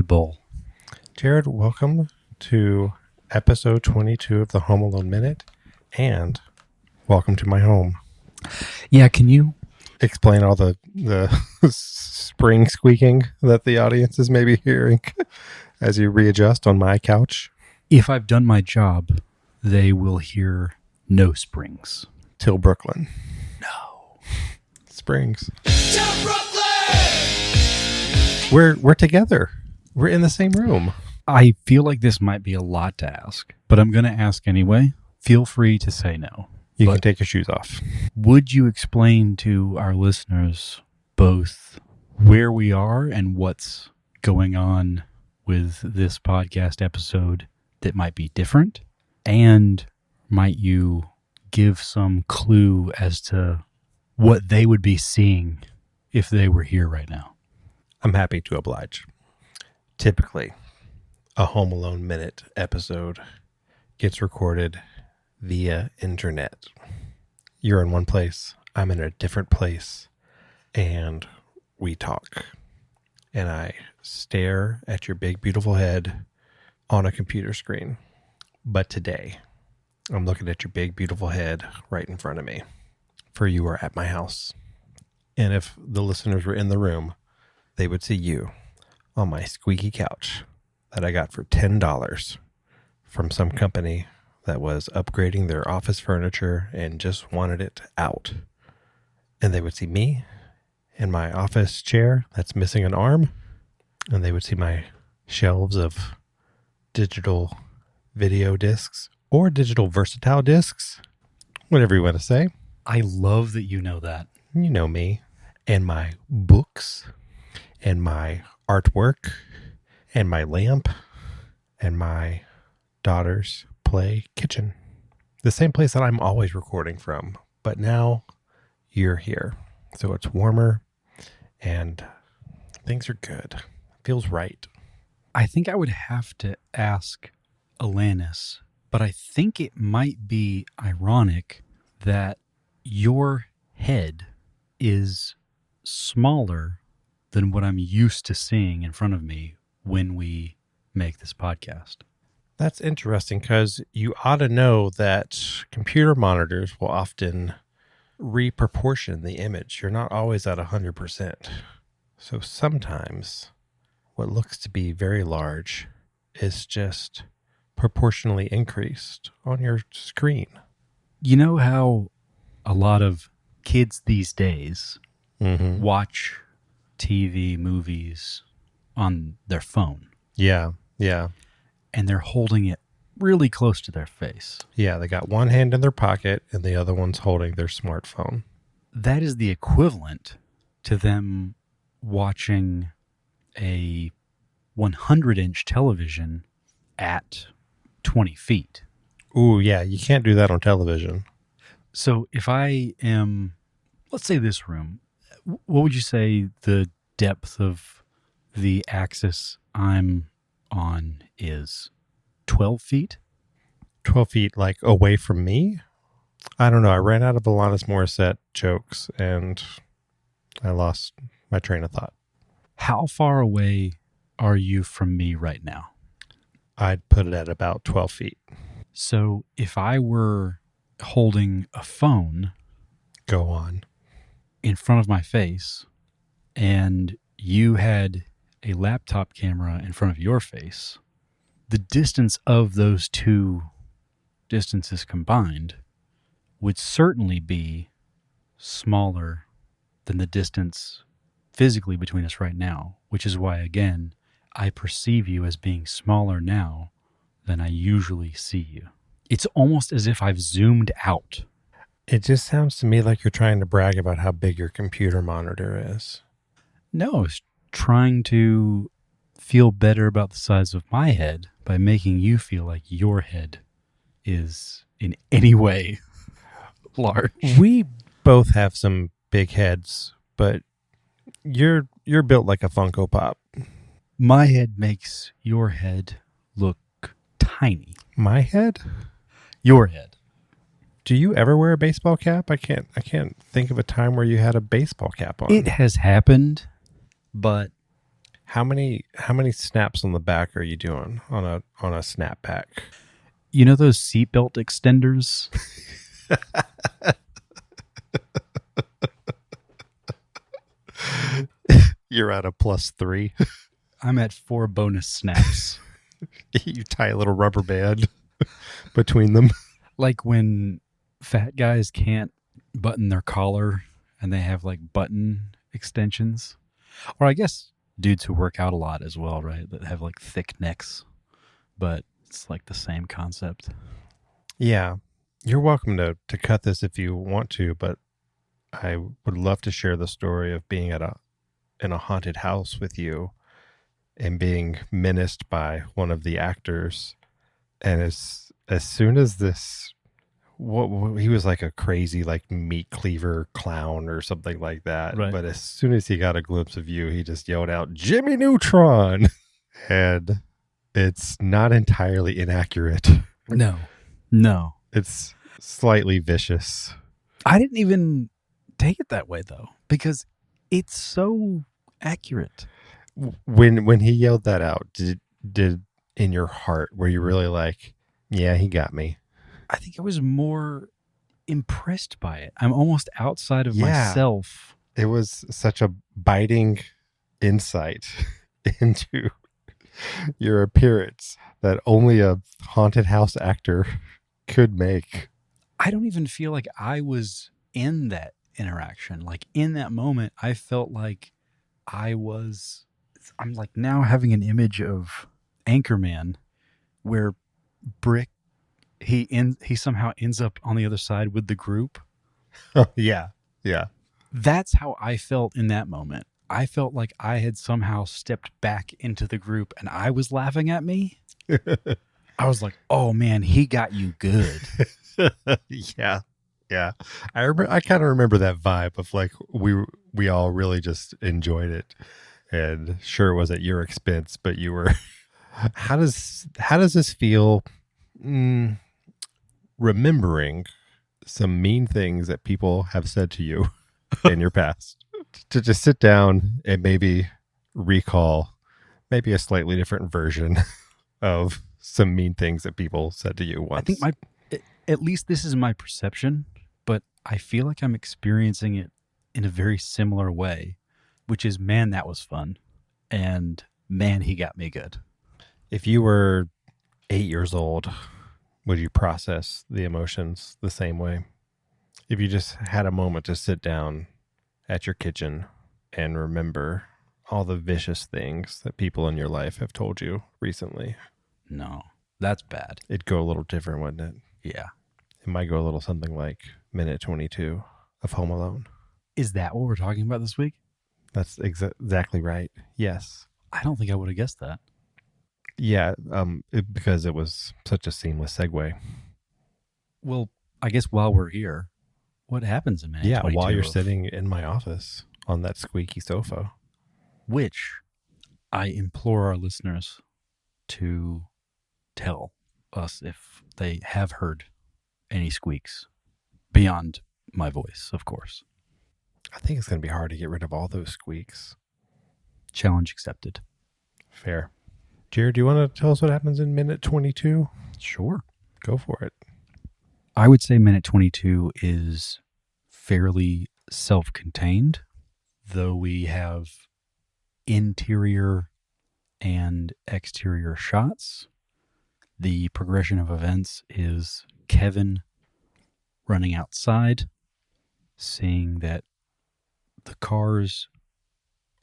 Food Bowl. Jerod, welcome to episode 22 of the Home Alone Minute, and welcome to my home. Yeah, can you explain all the spring squeaking that the audience is maybe hearing as you readjust on my couch? If I've done my job, they will hear no springs. Till Brooklyn. No. Springs. Till Brooklyn! We're together. We're in the same room. I feel like this might be a lot to ask, but I'm going to ask anyway. Feel free to say no. You can take your shoes off. Would you explain to our listeners both where we are and what's going on with this podcast episode that might be different? And might you give some clue as to what they would be seeing if they were here right now? I'm happy to oblige. Typically, a Home Alone Minute episode gets recorded via internet. You're in one place, I'm in a different place, and we talk. And I stare at your big, beautiful head on a computer screen. But today, I'm looking at your big, beautiful head right in front of me, for you are at my house. And if the listeners were in the room, they would see you on my squeaky couch that I got for $10 from some company that was upgrading their office furniture and just wanted it out. And they would see me in my office chair that's missing an arm, and they would see my shelves of digital video discs or digital versatile discs, whatever you want to say. I love that you know that. You know me. And my books and my artwork and my lamp and my daughter's play kitchen. The same place that I'm always recording from, but now you're here. So it's warmer and things are good. Feels right. I think I would have to ask Alanis, but I think it might be ironic that your head is smaller than what I'm used to seeing in front of me when we make this podcast. That's interesting because you ought to know that computer monitors will often reproportion the image. You're not always at 100%. So sometimes what looks to be very large is just proportionally increased on your screen. You know how a lot of kids these days watch TV, movies on their phone? Yeah. And they're holding it really close to their face. Yeah, they got one hand in their pocket and the other one's holding their smartphone. That is the equivalent to them watching a 100-inch television at 20 feet. Ooh, yeah, you can't do that on television. So if I am, let's say this room, what would you say the depth of the axis I'm on is? 12 feet? 12 feet, like, away from me? I don't know. I ran out of Alanis Morissette jokes, and I lost my train of thought. How far away are you from me right now? I'd put it at about 12 feet. So if I were holding a phone... Go on. ...in front of my face, and you had a laptop camera in front of your face, the distance of those two distances combined would certainly be smaller than the distance physically between us right now, which is why, again, I perceive you as being smaller now than I usually see you. It's almost as if I've zoomed out. It just sounds to me like you're trying to brag about how big your computer monitor is. No, I was trying to feel better about the size of my head by making you feel like your head is in any way large. We both have some big heads, but you're built like a Funko Pop. My head makes your head look tiny. My head? Your head. Do you ever wear a baseball cap? I can't think of a time where you had a baseball cap on. It has happened, but How many snaps on the back are you doing on a snapback? You know those seatbelt extenders? You're at a +3. I'm at 4 bonus snaps. You tie a little rubber band between them. Like when fat guys can't button their collar and they have like button extensions. Or I guess dudes who work out a lot as well, right? That have like thick necks. But it's like the same concept. Yeah. You're welcome to cut this if you want to, but I would love to share the story of being in a haunted house with you and being menaced by one of the actors. And as soon as this, what he was like a crazy like meat cleaver clown or something like that. Right. But as soon as he got a glimpse of you, he just yelled out, "Jimmy Neutron!" And it's not entirely inaccurate. No. It's slightly vicious. I didn't even take it that way though, because it's so accurate. When he yelled that out, did in your heart were you really like, yeah, he got me? I think I was more impressed by it. I'm almost outside of Yeah. myself. It was such a biting insight into your appearance that only a haunted house actor could make. I don't even feel like I was in that interaction. Like in that moment, I felt like I'm like now having an image of Anchorman where Brick, he somehow ends up on the other side with the group. Oh, yeah. Yeah. That's how I felt in that moment. I felt like I had somehow stepped back into the group and I was laughing at me. I was like, oh man, he got you good. Yeah. Yeah. I kind of remember that vibe of like we all really just enjoyed it. And sure, it was at your expense, but you were. How does this feel? Remembering some mean things that people have said to you in your past, to just sit down and maybe recall maybe a slightly different version of some mean things that people said to you once. I think at least this is my perception, but I feel like I'm experiencing it in a very similar way, which is, man, that was fun. And man, he got me good. If you were 8 years old, would you process the emotions the same way? If you just had a moment to sit down at your kitchen and remember all the vicious things that people in your life have told you recently. No, that's bad. It'd go a little different, wouldn't it? Yeah. It might go a little something like minute 22 of Home Alone. Is that what we're talking about this week? That's exactly right. Yes. I don't think I would have guessed that. Yeah, because it was such a seamless segue. Well, I guess while we're here, what happens in minute 22? While you're sitting in my office on that squeaky sofa. Which I implore our listeners to tell us if they have heard any squeaks beyond my voice, of course. I think it's going to be hard to get rid of all those squeaks. Challenge accepted. Fair. Jerod, do you want to tell us what happens in minute 22? Sure. Go for it. I would say minute 22 is fairly self-contained, though we have interior and exterior shots. The progression of events is Kevin running outside, seeing that the cars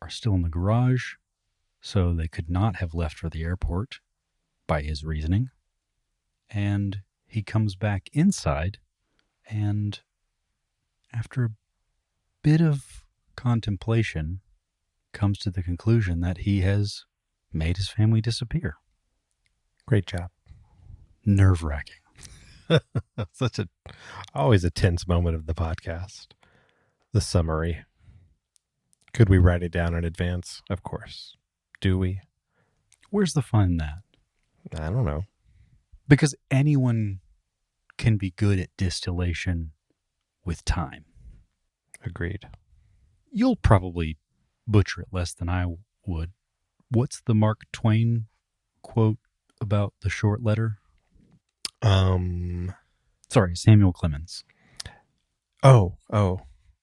are still in the garage, so they could not have left for the airport by his reasoning. And he comes back inside, and after a bit of contemplation, comes to the conclusion that he has made his family disappear. Great job. Nerve-wracking. Always a tense moment of the podcast. The summary. Could we write it down in advance? Of course. Do we? Where's the fun in that? I don't know. Because anyone can be good at distillation with time. Agreed. You'll probably butcher it less than I would What's the Mark Twain quote about the short letter? Sorry, Samuel Clemens. Oh,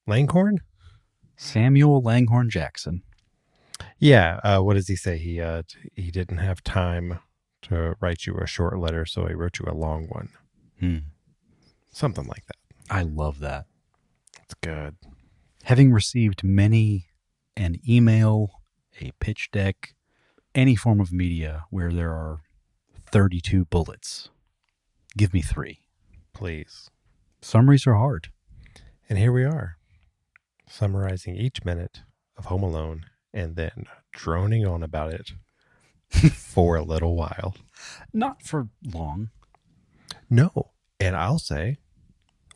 Langhorne? Samuel Langhorne Jackson. Yeah. What does he say? He didn't have time to write you a short letter, so he wrote you a long one. Something like that. I love that. It's good. Having received many an email, a pitch deck, any form of media where there are 32 bullets, give me 3. Please. Summaries are hard. And here we are, summarizing each minute of Home Alone and then droning on about it for a little while. Not for long. No. And I'll say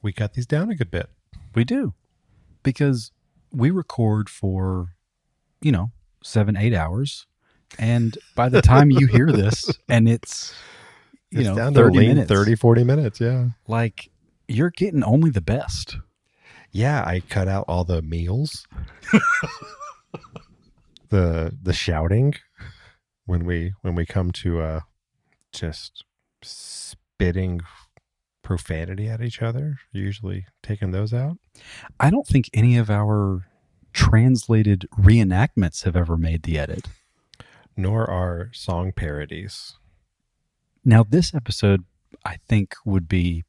we cut these down a good bit. We do. Because we record for, 7-8 hours. And by the time you hear this, and it's down 30 to minutes. 30, 40 minutes, yeah. Like, you're getting only the best. Yeah, I cut out all the meals. the shouting when we come to just spitting profanity at each other, usually taking those out. I don't think any of our translated reenactments have ever made the edit. Nor our song parodies. Now, this episode, I think, would be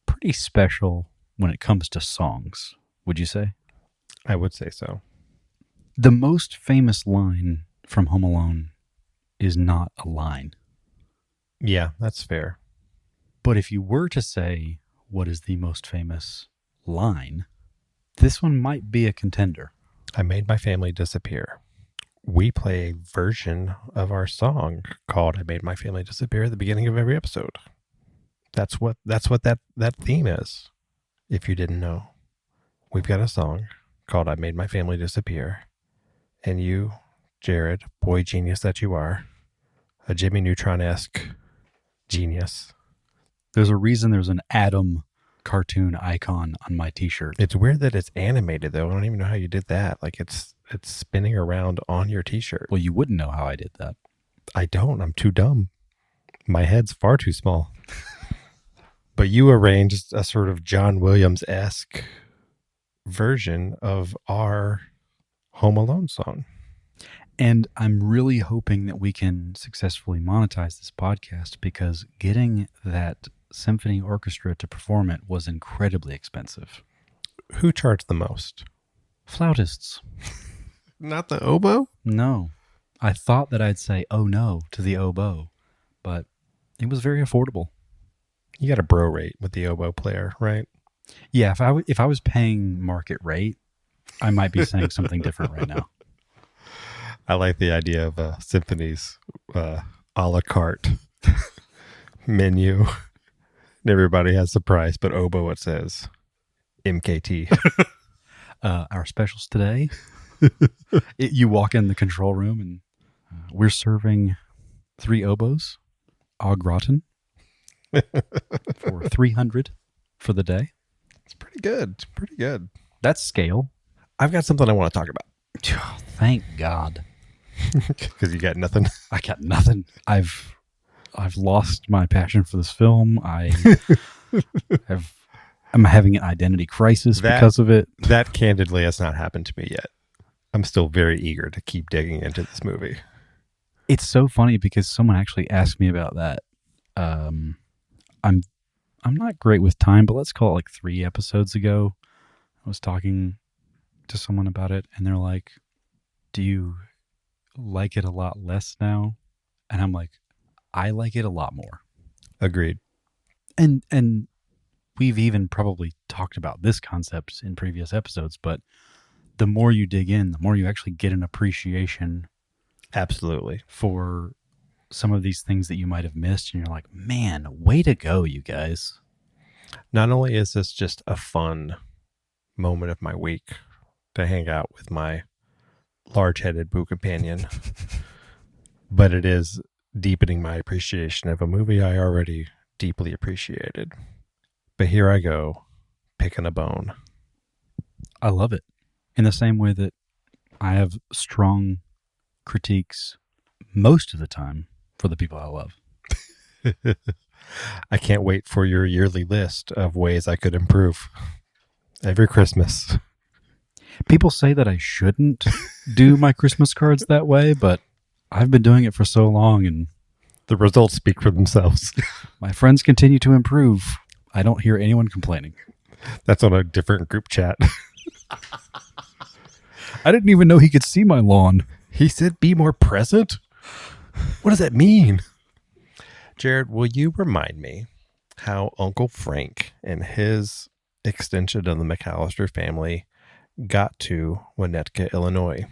pretty special when it comes to songs, would you say? I would say so. The most famous line from Home Alone is not a line. Yeah, that's fair. But if you were to say what is the most famous line, this one might be a contender. I made my family disappear. We play a version of our song called I Made My Family Disappear at the beginning of every episode. That's what that theme is. If you didn't know, we've got a song called I Made My Family Disappear. And you, Jerod, boy genius that you are, a Jimmy Neutron-esque genius. There's a reason there's an Atom cartoon icon on my t-shirt. It's weird that it's animated, though. I don't even know how you did that. Like, it's spinning around on your t-shirt. Well, you wouldn't know how I did that. I don't. I'm too dumb. My head's far too small. But you arranged a sort of John Williams-esque version of our Home Alone song. And I'm really hoping that we can successfully monetize this podcast, because getting that symphony orchestra to perform it was incredibly expensive. Who charged the most? Flautists. Not the oboe? No. I thought that I'd say, oh no, to the oboe, but it was very affordable. You got a bro rate with the oboe player, right? Yeah, if I was paying market rate, I might be saying something different right now. I like the idea of a symphony's a la carte menu. And everybody has the price, but oboe it says MKT. Our specials today. You walk in the control room and we're serving 3 oboes, au gratin, for $300 for the day. It's pretty good. It's pretty good. That's scale. I've got something I want to talk about. Thank God. Because you got nothing. I got nothing. I've lost my passion for this film. I'm having an identity crisis because of it. That candidly has not happened to me yet. I'm still very eager to keep digging into this movie. It's so funny because someone actually asked me about that. I'm not great with time, but let's call it like 3 episodes ago. I was talking to someone about it, and they're like, "Do you like it a lot less now?" And I'm like, I like it a lot more. Agreed. And we've even probably talked about this concept in previous episodes, but the more you dig in, the more you actually get an appreciation. Absolutely. For some of these things that you might have missed, and you're like, man, way to go, you guys. Not only is this just a fun moment of my week to hang out with my large-headed boo companion, but it is deepening my appreciation of a movie I already deeply appreciated. But here I go, picking a bone. I love it. In the same way that I have strong critiques most of the time for the people I love. I can't wait for your yearly list of ways I could improve every Christmas. People say that I shouldn't do my Christmas cards that way, but I've been doing it for so long, and The results speak for themselves. my friends continue to improve. I don't hear anyone complaining. That's on a different group chat. I didn't even know he could see my lawn. He said, be more present? What does that mean? Jerod, will you remind me how Uncle Frank and his extension of the McAllister family got to Winnetka, Illinois?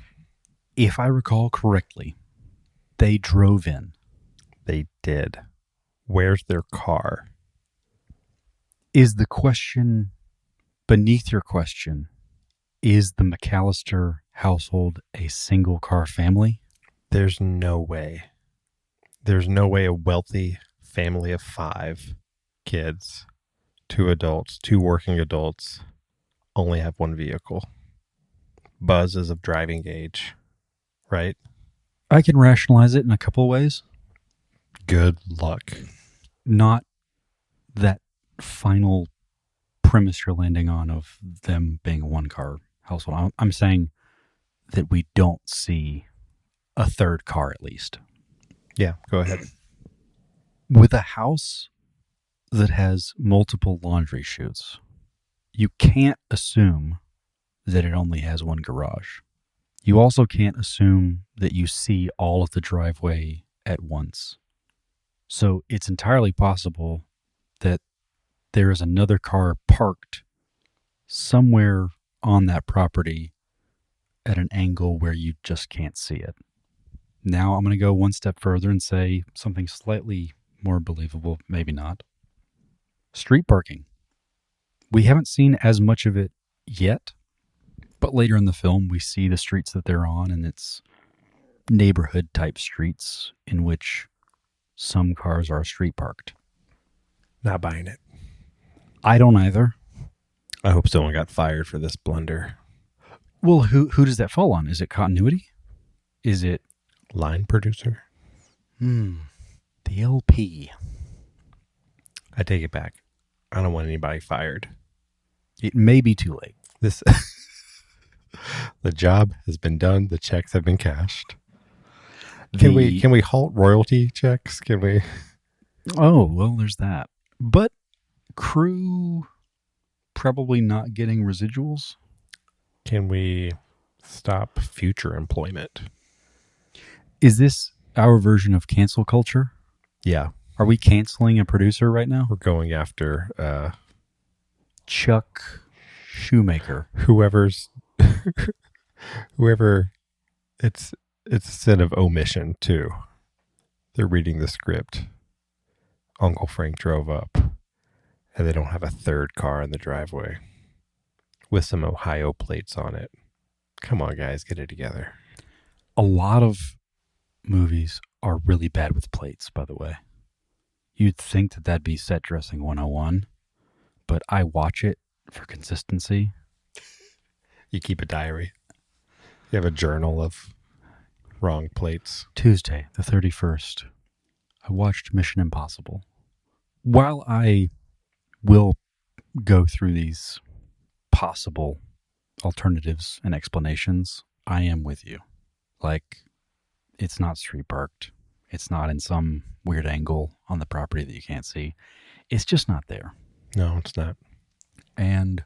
If I recall correctly, they drove in. They did. Where's their car? Is the question beneath your question, is the McAllister household a single car family? There's no way. There's no way a wealthy family of 5 kids, 2 adults, 2 working adults, only have one vehicle. Buzz is of driving age, right? I can rationalize it in a couple of ways. Good luck. Not that final premise you're landing on of them being a one-car household. I'm saying that we don't see a third car at least. Yeah, go ahead. With a house that has multiple laundry chutes, you can't assume that it only has one garage. You also can't assume that you see all of the driveway at once. So it's entirely possible that there is another car parked somewhere on that property at an angle where you just can't see it. Now I'm going to go one step further and say something slightly more believable, maybe not. Street parking. We haven't seen as much of it yet, but later in the film we see the streets that they're on, and it's neighborhood type streets in which some cars are street parked. Not buying it. I don't either. I hope someone got fired for this blunder. Well, who does that fall on? Is it continuity? Is it Line producer? the LP? I take it back. I don't want anybody fired. It may be too late. This the job has been done. The checks have been cashed. Can we halt royalty checks? Can we? Oh, well, there's that. But crew probably not getting residuals. Can we stop future employment? Is this our version of cancel culture? Yeah, Are we canceling a producer right now? we're going after Chuck Shoemaker. whoever's whoever. It's a sin of omission too. They're reading the script. Uncle Frank drove up, and they don't have a third car in the driveway with some Ohio plates on it. Come on, guys, get it together. A lot of movies are really bad with plates, by the way. You'd think that that'd be set dressing 101, but I watch it for consistency. You keep a diary. You have a journal of wrong plates. Tuesday, the 31st, I watched Mission Impossible. While I will go through these possible alternatives and explanations, I am with you. Like, it's not street parked. It's not in some weird angle on the property that you can't see. It's just not there. No, it's not. And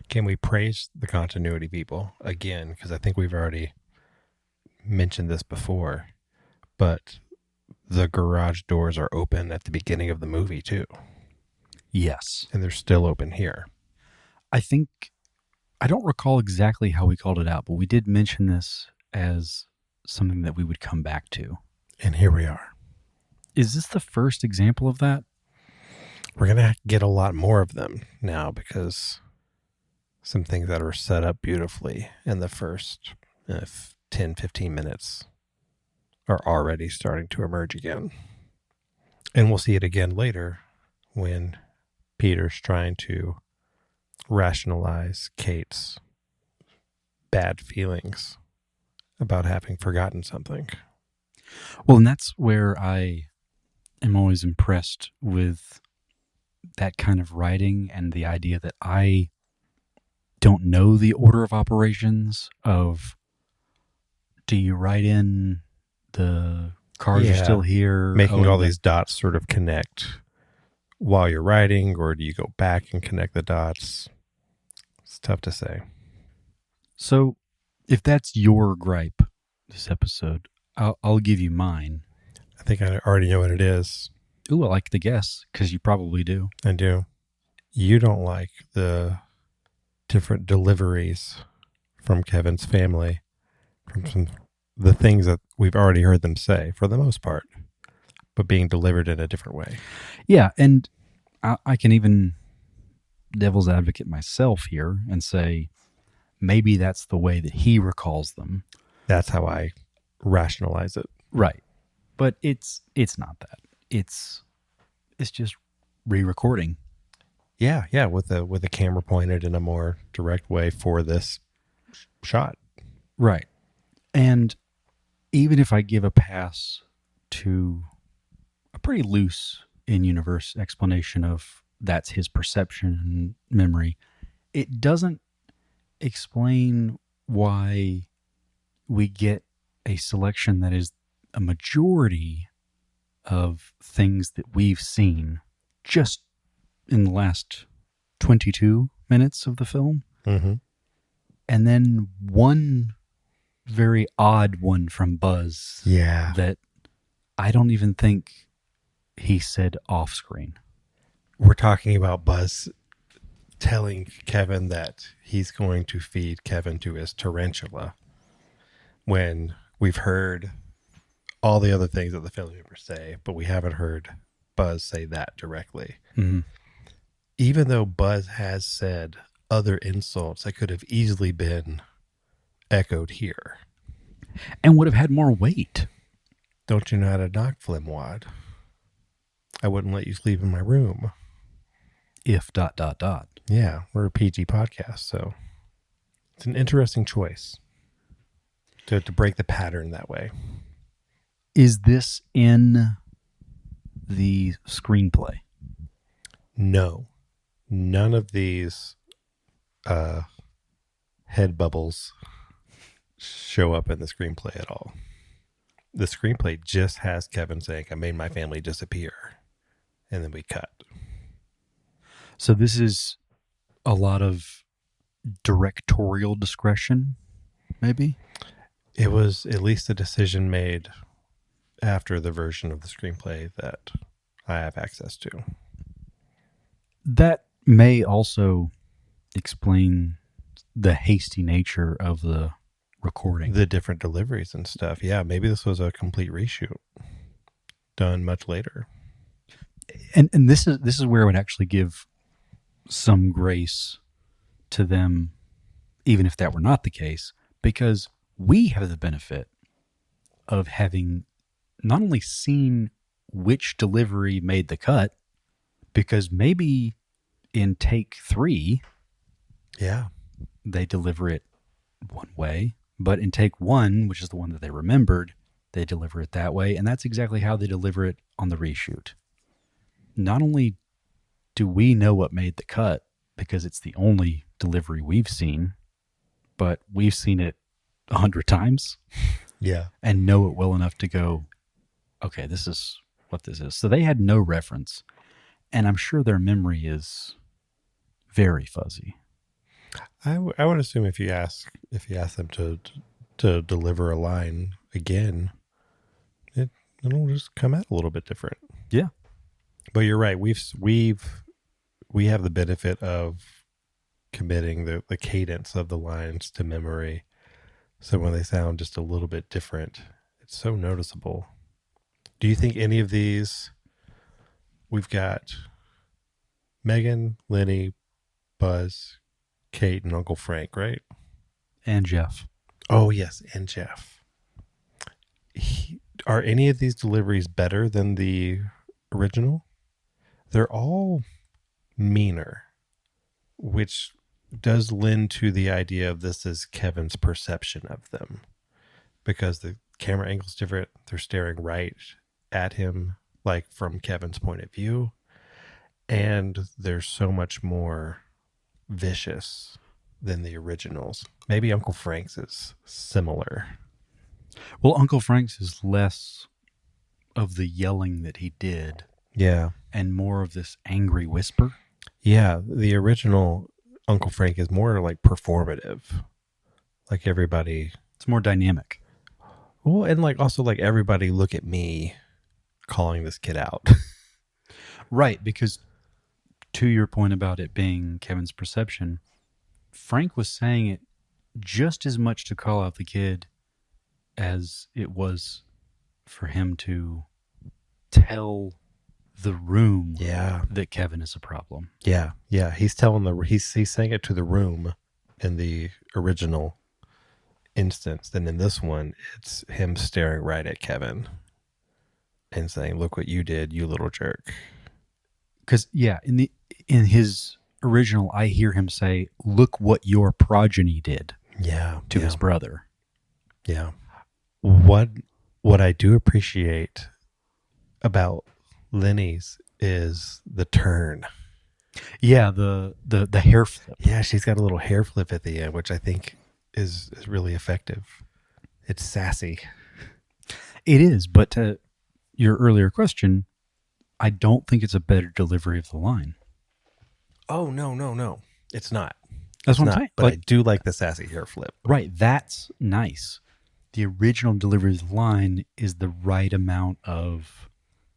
Can we praise the continuity people again? Because I think we've already mentioned this before, but the garage doors are open at the beginning of the movie too, yes, and they're still open here. I think, I don't recall exactly how we called it out, but we did mention this as something that we would come back to. And here we are. Is this the first example of that? We're going to get a lot more of them now because some things that are set up beautifully in the first 10, 15 minutes are already starting to emerge again. And we'll see it again later when Peter's trying to rationalize Kate's bad feelings about having forgotten something. Well, and that's where I am always impressed with that kind of writing and the idea that I don't know the order of operations of, do you write in the cars are still here? Making all these dots sort of connect while you're writing, or do you go back and connect the dots? It's tough to say. So if that's your gripe this episode, I'll give you mine. I think I already know what it is. Ooh, I like the guess, because you probably do. I do. You don't like the different deliveries from Kevin's family, from the things that we've already heard them say, for the most part, but being delivered in a different way. Yeah, and I can even devil's advocate myself here and say maybe that's the way that he recalls them. That's how I rationalize it. Right. But it's not that. It's just re-recording. Yeah, with the camera pointed in a more direct way for this shot. Right. And even if I give a pass to a pretty loose in-universe explanation of that's his perception and memory, it doesn't explain why we get a selection that is a majority of things that we've seen just in the last 22 minutes of the film. Mm-hmm. And then one very odd one from Buzz. Yeah. That I don't even think he said off screen. We're talking about Buzz telling Kevin that he's going to feed Kevin to his tarantula, when we've heard all the other things that the family members say, but we haven't heard Buzz say that directly. Mm-hmm. Even though Buzz has said other insults that could have easily been echoed here. And would have had more weight. Don't you know how to knock, Flimwad? I wouldn't let you sleep in my room. If ... Yeah, we're a PG podcast, so it's an interesting choice to break the pattern that way. Is this in the screenplay? No. None of these head bubbles show up in the screenplay at all. The screenplay just has Kevin saying, I made my family disappear. And then we cut. So this is a lot of directorial discretion, maybe? It was at least a decision made after the version of the screenplay that I have access to. That may also explain the hasty nature of the recording. The different deliveries and stuff. Yeah, maybe this was a complete reshoot done much later. And this is where I would actually give some grace to them, even if that were not the case, because we have the benefit of having not only seen which delivery made the cut, because maybe in take 3, yeah, they deliver it one way, but in take 1, which is the one that they remembered, they deliver it that way, and that's exactly how they deliver it on the reshoot. Not only do we know what made the cut, because it's the only delivery we've seen, but we've seen it 100 times. Yeah. And know it well enough to go, okay, this is what this is. So they had no reference, and I'm sure their memory is very fuzzy. I would assume if you ask them to deliver a line again, it'll just come out a little bit different. Yeah. But you're right. We have the benefit of committing the cadence of the lines to memory. So when they sound just a little bit different, it's so noticeable. Do you think any of these, we've got Megan, Lenny, Buzz, Kate, and Uncle Frank, right? And Jeff. Oh, yes, and Jeff. Are any of these deliveries better than the original? They're all meaner, which does lend to the idea of this is Kevin's perception of them. because the camera angle's different. They're staring right at him, like from Kevin's point of view. And they're so much more vicious than the originals. Maybe Uncle Frank's is similar. Well, Uncle Frank's is less of the yelling that he did. Yeah. And more of this angry whisper. Yeah. The original Uncle Frank is more like performative. Like everybody. It's more dynamic. Well, and like also like everybody look at me calling this kid out. Right. Because to your point about it being Kevin's perception, Frank was saying it just as much to call out the kid as it was for him to tell the room that Kevin is a problem. Yeah. Yeah. He's telling he's saying it to the room in the original instance. Then in this one, it's him staring right at Kevin and saying, "Look what you did, you little jerk." Because in his original, I hear him say, "Look what your progeny did." To his brother. Yeah. What I do appreciate about Lenny's is the turn. Yeah, the hair flip. Yeah, she's got a little hair flip at the end, which I think is really effective. It's sassy. It is, but to your earlier question, I don't think it's a better delivery of the line. Oh, no. It's not. That's what I'm saying. But I do like the sassy hair flip. Right, that's nice. The original delivery of the line is the right amount of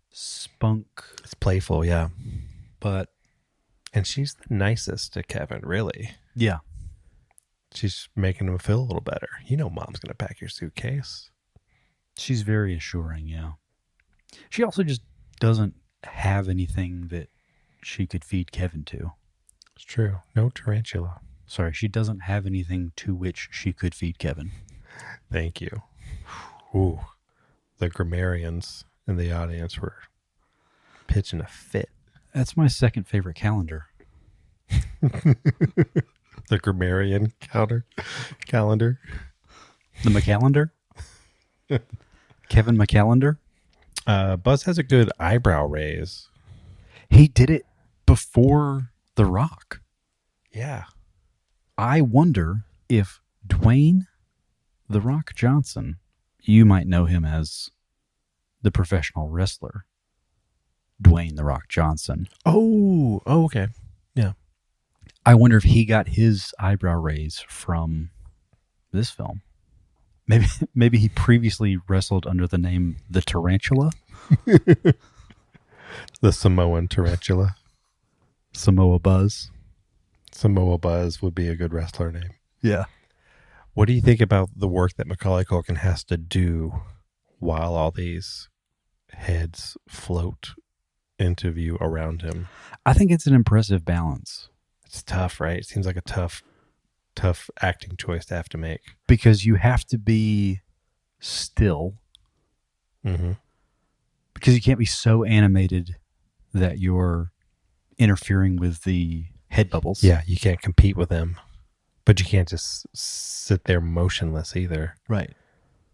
spunk. It's playful, yeah. And she's the nicest to Kevin, really. Yeah. She's making him feel a little better. You know mom's going to pack your suitcase. She's very assuring, yeah. She also just doesn't have anything that she could feed Kevin to. It's true. No tarantula. Sorry, she doesn't have anything to which she could feed Kevin. Thank you. Ooh, the grammarians in the audience were pitching a fit. That's my second favorite calendar. The grammarian calendar. The McCallender? Kevin McCallender? Buzz has a good eyebrow raise. He did it before The Rock. Yeah. I wonder if Dwayne The Rock Johnson, you might know him as the professional wrestler, Dwayne The Rock Johnson. Oh, okay. Yeah. I wonder if he got his eyebrow raise from this film. Maybe he previously wrestled under the name the Tarantula. The Samoan Tarantula. Samoa Buzz. Samoa Buzz would be a good wrestler name. Yeah. What do you think about the work that Macaulay Culkin has to do while all these heads float into view around him? I think it's an impressive balance. It's tough, right? It seems like a tough acting choice to have to make. Because you have to be still. Mm-hmm. Because you can't be so animated that you're interfering with the head bubbles. Yeah, you can't compete with them. But you can't just sit there motionless either. Right.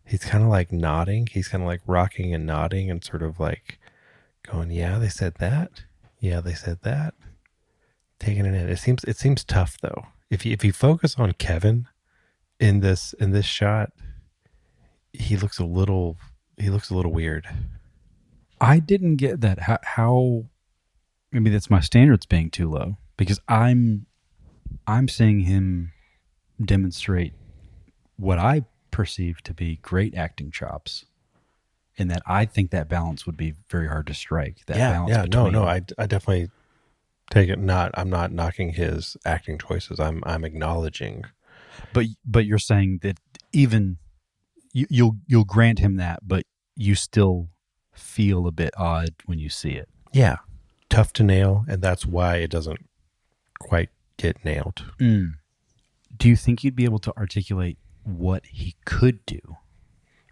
He's kind of like nodding. He's kind of like rocking and nodding and sort of like going, yeah, they said that. Yeah, they said that. Taking it in. It seems tough though. If you focus on Kevin in this shot, he looks a little weird. I didn't get that. How maybe that's my standards being too low, because I'm seeing him demonstrate what I perceive to be great acting chops, and that I think that balance would be very hard to strike. I definitely take it. I'm not knocking his acting choices. I'm acknowledging. But you're saying that even you'll grant him that, but you still feel a bit odd when you see it. Yeah, tough to nail, and that's why it doesn't quite get nailed. Do you think you'd be able to articulate what he could do?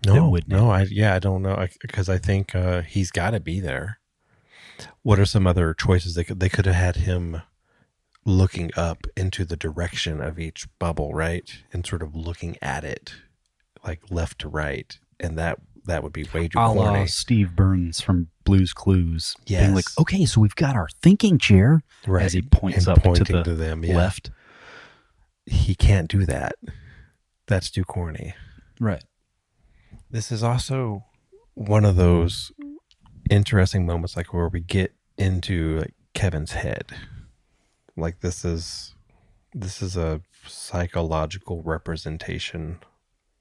I don't know, because I think he's got to be there. What are some other choices they could have had him looking up into the direction of each bubble, right, and sort of looking at it like left to right, and that would be way too A la corny. Steve Burns from Blue's Clues. Yes. Being like, okay, so we've got our thinking chair. Right. As he points and up pointing to the them, left. He can't do that. That's too corny. Right. This is also one of those interesting moments, like where we get into like Kevin's head. Like this is a psychological representation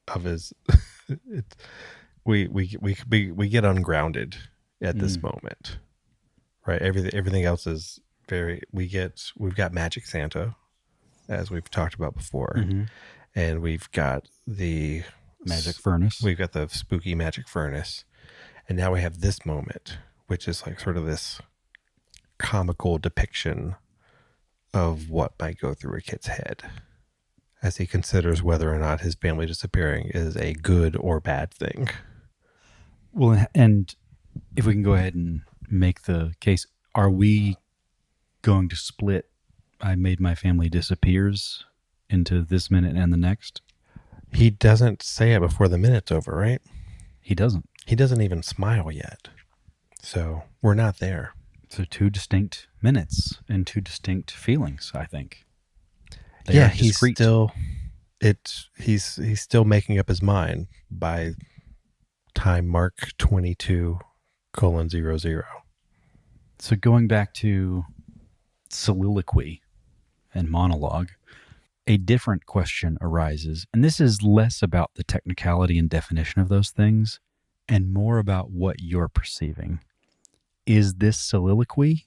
of his. We get ungrounded at this moment, right? Everything else is very. We've got Magic Santa, as we've talked about before, and we've got the Magic Furnace. We've got the spooky magic furnace, and now we have this moment, which is like sort of this comical depiction of what might go through a kid's head as he considers whether or not his family disappearing is a good or bad thing. Well, and if we can go ahead and make the case, are we going to split I Made My Family Disappears into this minute and the next? He doesn't say it before the minute's over, right? He doesn't. He doesn't even smile yet. So we're not there. So 2 distinct minutes and 2 distinct feelings, I think. He's still he's still making up his mind by time mark 22:00. So going back to soliloquy and monologue, a different question arises, and this is less about the technicality and definition of those things and more about what you're perceiving. Is this soliloquy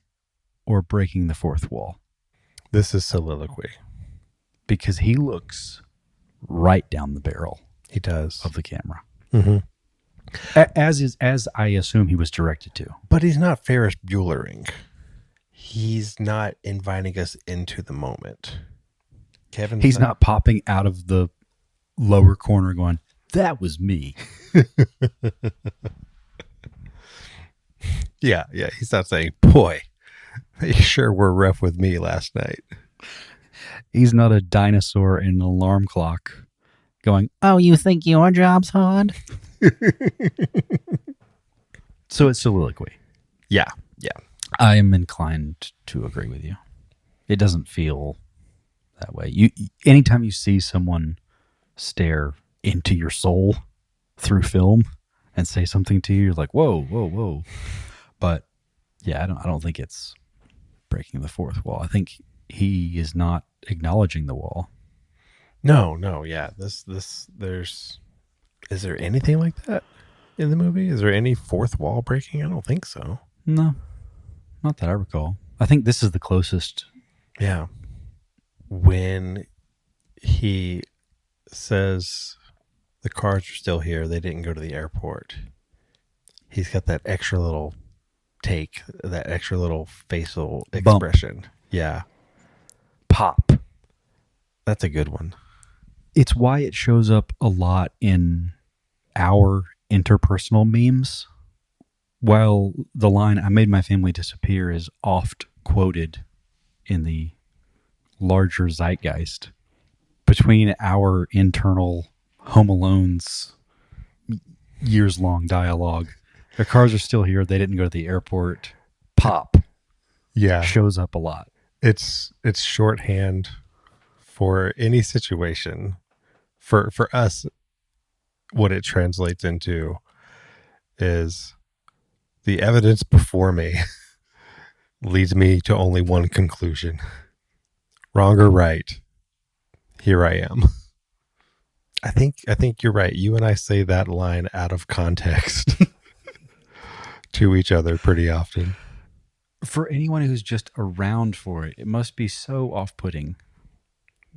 or breaking the fourth wall? This is soliloquy. Because he looks right down the barrel. He does. Of the camera. Mm-hmm. As I assume he was directed to. But he's not Ferris Buellering. He's not inviting us into the moment. He's not popping out of the lower corner going, that was me. Yeah. He's not saying, boy, they sure were rough with me last night. He's not a dinosaur in an alarm clock going, oh, you think your job's hard? So it's soliloquy. Yeah. I am inclined to agree with you. It doesn't feel that way. Anytime you see someone stare into your soul through film and say something to you, you're like, whoa. But yeah, I don't think it's breaking the fourth wall. I think he is not acknowledging the wall. No, yeah. Is there anything like that in the movie? Is there any fourth wall breaking? I don't think so. No, not that I recall. I think this is the closest. Yeah. When he says the cars are still here, they didn't go to the airport. He's got that extra little take, that extra little facial expression. Bump. Yeah. Pop. That's a good one. It's why it shows up a lot in our interpersonal memes. While the line, I made my family disappear, is oft quoted in the larger zeitgeist, between our internal Home Alone's years-long dialogue, the cars are still here, they didn't go to the airport, pop. Yeah. Shows up a lot. It's shorthand for any situation. For us, what it translates into is the evidence before me leads me to only one conclusion. Wrong or right, here I am. I think you're right. You and I say that line out of context to each other pretty often. For anyone who's just around for it, it must be so off-putting.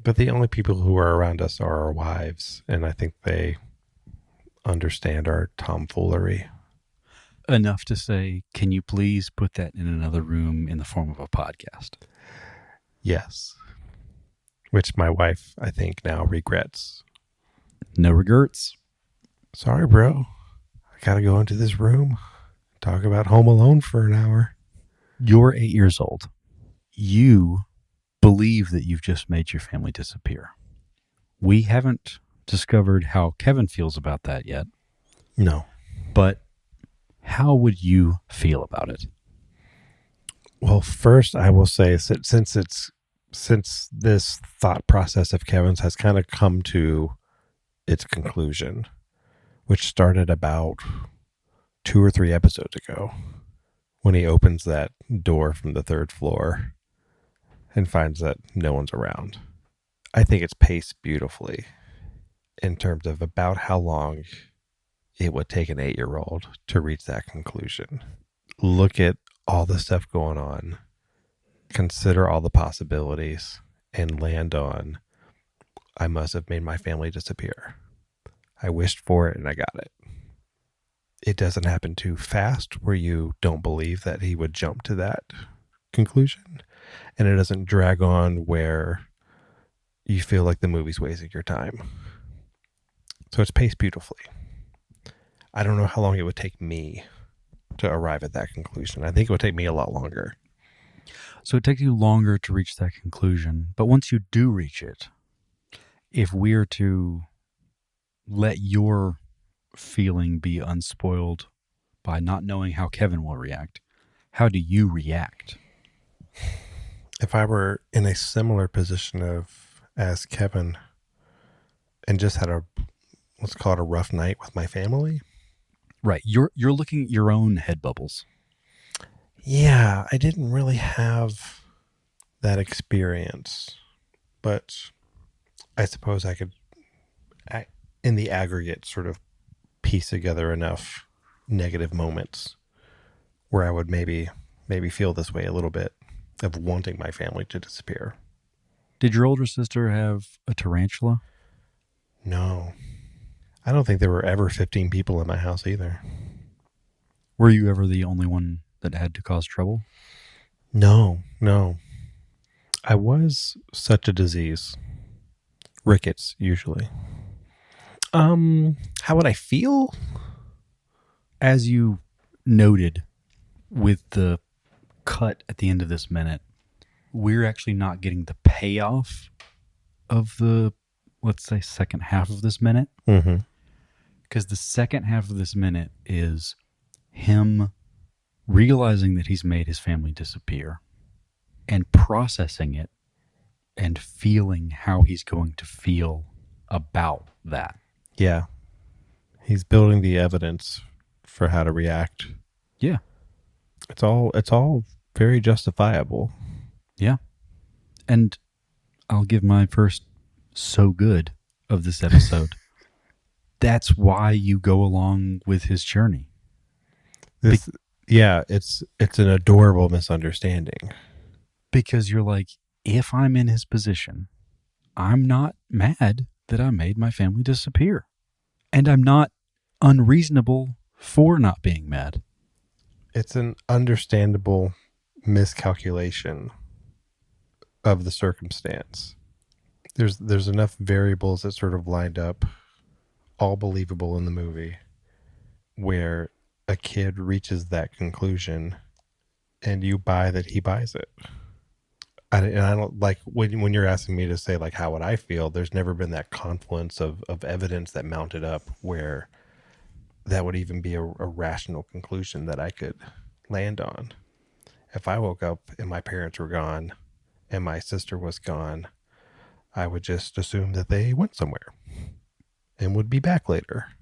But the only people who are around us are our wives, and I think they understand our tomfoolery. Enough to say, can you please put that in another room in the form of a podcast? Yes. Which my wife, I think, now regrets. No regrets. Sorry, bro. I gotta go into this room, talk about Home Alone for an hour. You're 8 years old. You believe that you've just made your family disappear. We haven't discovered how Kevin feels about that yet, No. but how would you feel about it? Well, first I will say since this thought process of Kevin's has kind of come to its conclusion, which started about 2 or 3 episodes ago when he opens that door from the 3rd floor and finds that no one's around. I think it's paced beautifully in terms of about how long it would take an 8-year-old to reach that conclusion. Look at all the stuff going on, consider all the possibilities, and land on, I must have made my family disappear. I wished for it and I got it. It doesn't happen too fast where you don't believe that he would jump to that conclusion. And it doesn't drag on where you feel like the movie's wasting your time. So it's paced beautifully. I don't know how long it would take me to arrive at that conclusion. I think it would take me a lot longer. So it takes you longer to reach that conclusion, but once you do reach it, if we're to let your feeling be unspoiled by not knowing how Kevin will react, how do you react? If I were in a similar position as Kevin and just had let's call it a rough night with my family. Right. You're looking at your own head bubbles. Yeah, I didn't really have that experience, but I suppose I could, in the aggregate, sort of piece together enough negative moments where I would maybe feel this way a little bit of wanting my family to disappear. Did your older sister have a tarantula? No. I don't think there were ever 15 people in my house either. Were you ever the only one that had to cause trouble? No. I was such a disease. Rickets, usually. How would I feel? As you noted with the cut at the end of this minute, we're actually not getting the payoff of the, let's say, second half of this minute. Mm-hmm. Because the second half of this minute is him realizing that he's made his family disappear and processing it and feeling how he's going to feel about that. Yeah. He's building the evidence for how to react. Yeah. It's all very justifiable. Yeah. And I'll give my first so good of this episode. That's why you go along with his journey. It's an adorable misunderstanding. Because you're like, if I'm in his position, I'm not mad that I made my family disappear. And I'm not unreasonable for not being mad. It's an understandable miscalculation of the circumstance. There's enough variables that sort of lined up, all believable in the movie, where a kid reaches that conclusion and you buy that he buys it. I don't like when you're asking me to say, like, how would I feel? There's never been that confluence of evidence that mounted up where that would even be a rational conclusion that I could land on. If I woke up and my parents were gone and my sister was gone, I would just assume that they went somewhere and would be back later.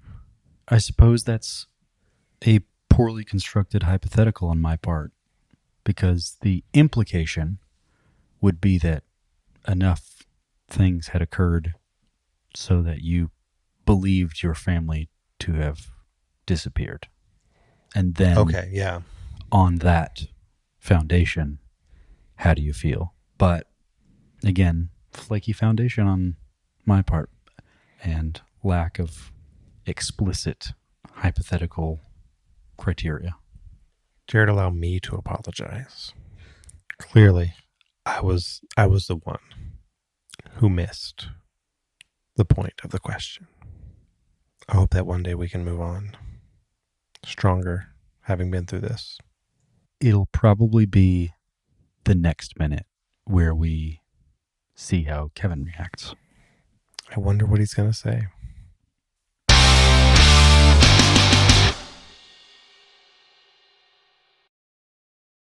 I suppose that's a poorly constructed hypothetical on my part, because the implication would be that enough things had occurred so that you believed your family to have disappeared. And then on that foundation, how do you feel? But again, flaky foundation on my part and lack of explicit hypothetical criteria. Jerod, allow me to apologize. Clearly, I was the one who missed the point of the question. I hope that one day we can move on stronger, having been through this. It'll probably be the next minute where we see how Kevin reacts. I wonder what he's going to say.